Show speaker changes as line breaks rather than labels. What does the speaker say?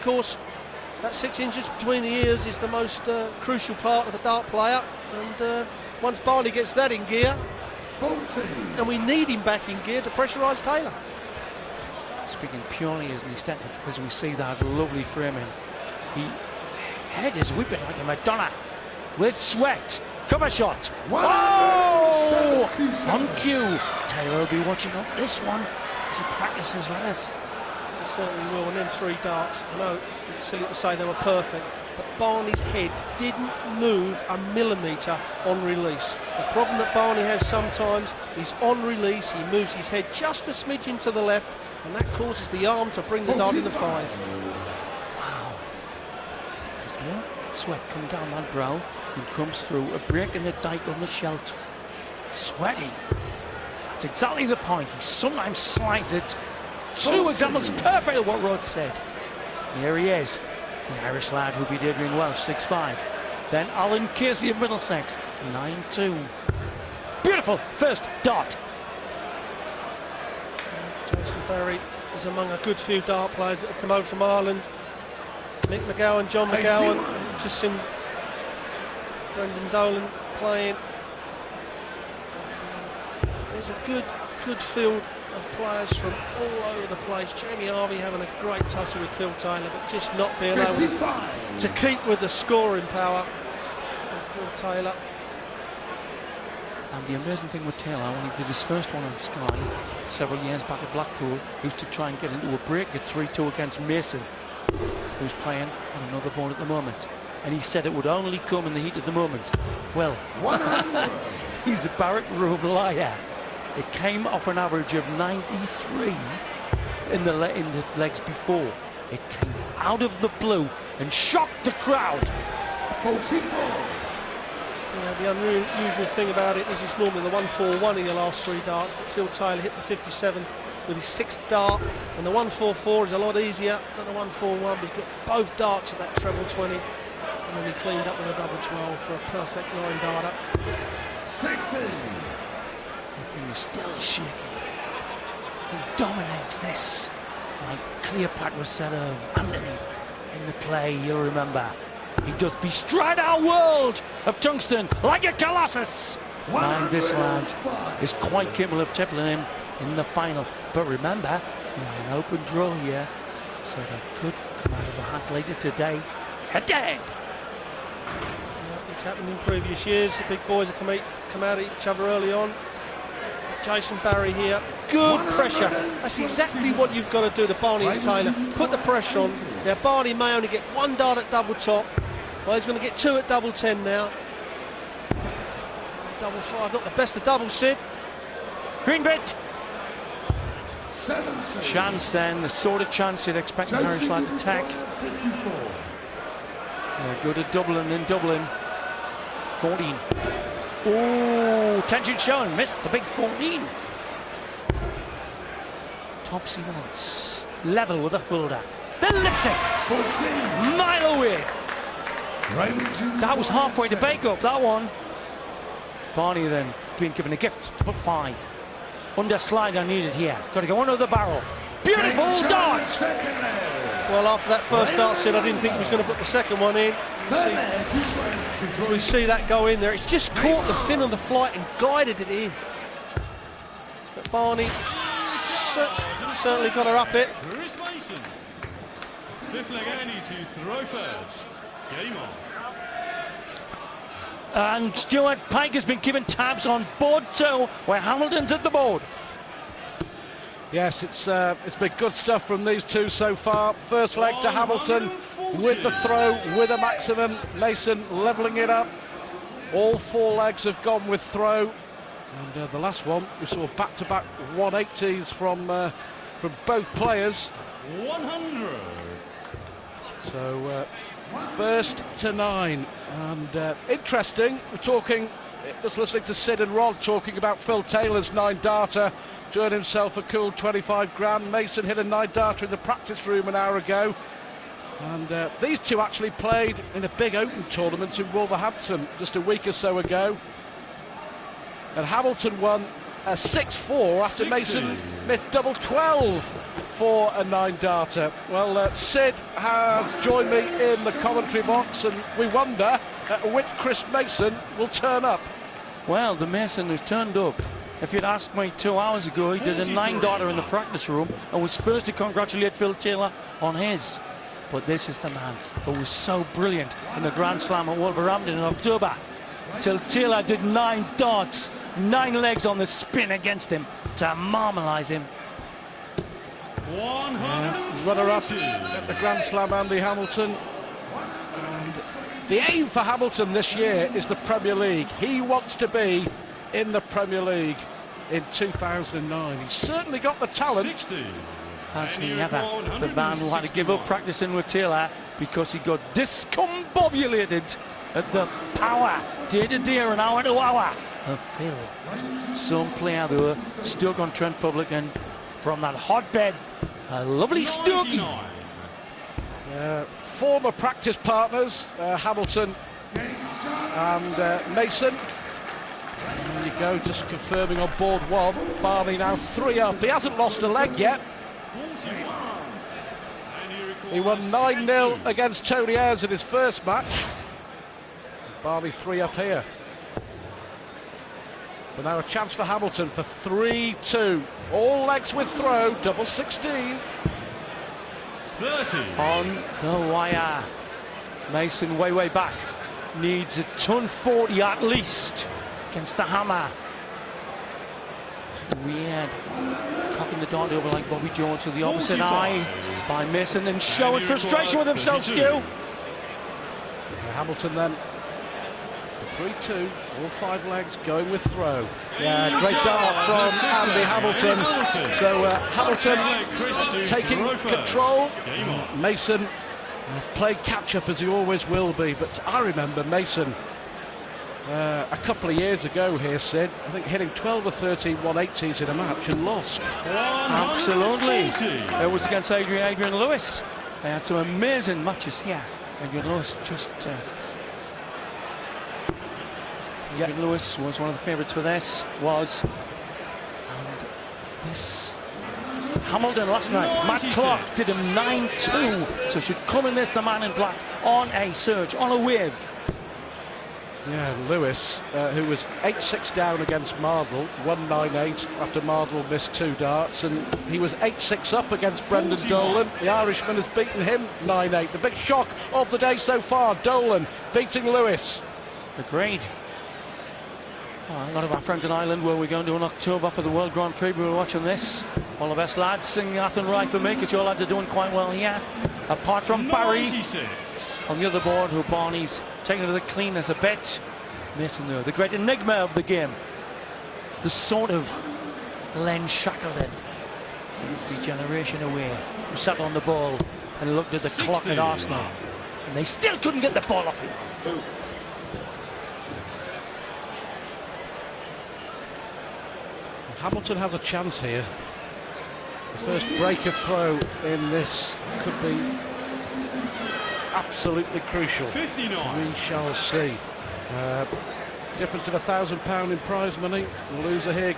course, that 6 inches between the ears is the most crucial part of a dart player, and once Barney gets that in gear,
14.
and we need him back in gear to pressurise Taylor.
Speaking purely as an aesthetic, as we see that lovely framing, his head is whipping like a Madonna with sweat. Cover shot. Oh! On cue. Taylor will be watching up this one as he practices less.
He certainly will. And then 3 darts. I know it's silly to say they were perfect, but Barney's head didn't move a millimetre on release. The problem that Barney has sometimes is on release he moves his head just a smidgen to the left, and that causes the arm to bring the dart into 5.
Wow. There's more sweat coming down that brow. He comes through, a break in the dike on the shelf. Sweating. That's exactly the point. He sometimes slides it. 2 examples perfect of what Rod said. Here he is, the Irish lad who'll be doing well, 6'5". Then Alan Casey of Middlesex, 9'2". Beautiful first dart.
Jason Barry is among a good few dart players that have come over from Ireland. Mick McGowan, John McGowan, just seen Brendan Dolan playing. There's a good field of players from all over the place. Jamie Harvey having a great tussle with Phil Taylor, but just not being able to keep with the scoring power of Phil Taylor.
And the amazing thing with Taylor, when he did his first one on Sky several years back at Blackpool, he used to try and get into a break at 3-2 against Mason, who's playing on another board at the moment. And he said it would only come in the heat of the moment. Well, he's a Barrett Room liar. It came off an average of 93 in the legs before. It came out of the blue and shocked the crowd.
44.
Yeah, the unusual thing about it is it's normally the 1-4-1 in the last 3 darts, but Phil Taylor hit the 57 with his 6th dart, and the 1-4-4 is a lot easier than the 1-4-1, but he's got both darts at that treble 20, and then he cleaned up with a double 12 for a perfect 9 darter.
16.
Everything is still shaking. He dominates this, like Cleopatra said of Antony in the play, you'll remember. He doth bestride our world of tungsten like a colossus. And this lad is quite capable of tippling him in the final. But remember, we have an open draw here, so that could come out of a hat later today. Head-to-head.
Yeah, it's happened in previous years. The big boys have come out at each other early on. Jason Barry here, good pressure. That's exactly what you've got to do to Barney and Taylor. Put the pressure on. Now Barney may only get 1 dart at double top. Well, he's going to get 2 at double 10 now. Double 5, not the best of double, Sid.
Green bit.
17.
Chance then, the sort of chance you'd expect an Irish lad to take. Good at Dublin in Dublin. 14. Oh, tension shown, missed the big 14. Topsy once, level with a holder. The lipstick,
14.
mile away. That was halfway to bake up, that one. Barney then being given a gift to put 5. Under slider needed here. Got to go under the barrel. Beautiful dart.
Well, after that first dart, Sid, I didn't think he was going to put the second one in. We see that go in there. It's just caught the fin of the flight and guided it in. But Barney certainly got her up it.
Chris Mason. 5th leg Andy to throw first. Game on.
And Stuart Pike has been given tabs on board 2, where Hamilton's at the board.
Yes, it's been good stuff from these two so far. First leg to Hamilton with the throw, with a maximum. Mason levelling it up. All 4 legs have gone with throw. And the last one, we saw back-to-back 180s from both players.
100.
So first to 9. And interesting, we're talking, just listening to Sid and Rod talking about Phil Taylor's 9-darter. Earned himself a cool 25 grand. Mason hit a 9-darter in the practice room an hour ago. And these two actually played in a big open tournament in Wolverhampton just a week or so ago. And Hamilton won a 6-4 after
60.
Mason missed double 12. for a 9-darter. Well, Sid has joined me in the commentary box, and we wonder which Chris Mason will turn up.
Well, the Mason who's turned up, if you'd asked me 2 hours ago, he did a 9-darter in the practice room and was first to congratulate Phil Taylor on his. But this is the man who was so brilliant in the Grand Slam at Wolverhampton in October, till Taylor did 9 darts, 9 legs on the spin against him to marmalise him.
Runner-up at the Grand Slam, Andy Hamilton. And the aim for Hamilton this year is the Premier League. He wants to be in the Premier League in 2009. He's certainly got the talent.
60.
Has he ever? The man who had to give up practicing with Taylor because he got discombobulated at the power, day to day and hour to hour of Phil. Some player though, stuck on Trent Publican from that hotbed. A lovely Stokey.
Former practice partners, Hamilton and Mason. There you go, just confirming on board one. Barney now 3 up. He hasn't lost a leg yet. He won 9-0 against Tony Ayres in his first match. Barney 3 up here. But now a chance for Hamilton for 3-2. All legs with throw, double 16.
30.
On the wire. Mason way back. Needs a ton 40 at least against the hammer. Weird. Cocking the dart over like Bobby Jones to the opposite
45.
eye by Mason and showing frustration with himself,
52.
Stu.
Hamilton then. 3-2, all 5 legs going with throw.
Yeah,
Great dart from Andy Hamilton. So Hamilton taking control. Mason played catch-up as he always will be, but I remember Mason a couple of years ago here, Sid, I think hitting 12 or 13 180s in a match and lost.
Absolutely. It was against Adrian Lewis. They had some amazing matches here. Adrian Lewis just... Adrian Lewis was one of the favourites for this, and this Hamilton last night, Matt
96.
Clark did him 9-2, so should come in this, the man in black, on a surge, on a wave.
Yeah, Lewis, who was 8-6 down against Mardle, won 9-8 after Mardle missed 2 darts, and he was 8-6 up against Brendan
41.
Dolan. The Irishman has beaten him 9-8. The big shock of the day so far, Dolan beating Lewis.
Agreed. A lot of our friends in Ireland where we're going to in October for the World Grand Prix. We were watching this. All the best lads singing Athen Right for me, because your lads are doing quite well here. Apart from Barry
96.
on the other board, who Barney's taking it to the clean as a bet. Mason though, the great enigma of the game. The sort of Len Shackleton, the generation away, who sat on the ball and looked at the
60.
clock at Arsenal. And they still couldn't get the ball off him.
Hamilton has a chance here. The first break of throw in this could be absolutely crucial.
59.
We shall see. Difference of £1,000 in prize money. The loser here